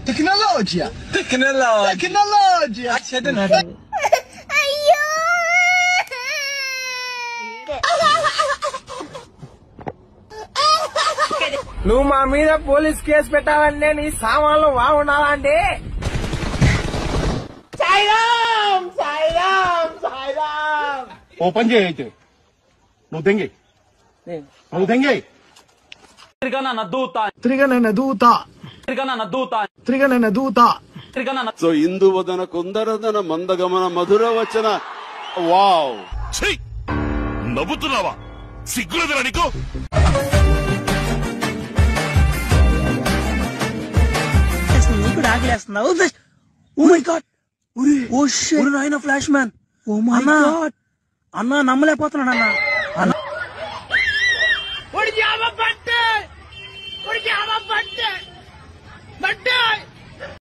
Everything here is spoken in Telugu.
Tecnologia. అయ్యో నువ్వు మా మీద పోలీస్ కేసు పెట్టాలంటే నీ సామాన్లు బాగుండాలంటే ఓపెన్ చేయి అయితే నువ్వు దెంగి సో ఇందువదన కుందరదన మందగమన మధుర వచన వావ్ నవ్వుతున్నావా సిగ్గులేదురా నీకు ఇప్పుడు ఆకలేస్తున్నావు oh my god oh shit నాయనా flash man oh my god అన్నా నమ్మలేకపోతున్నాను అన్నా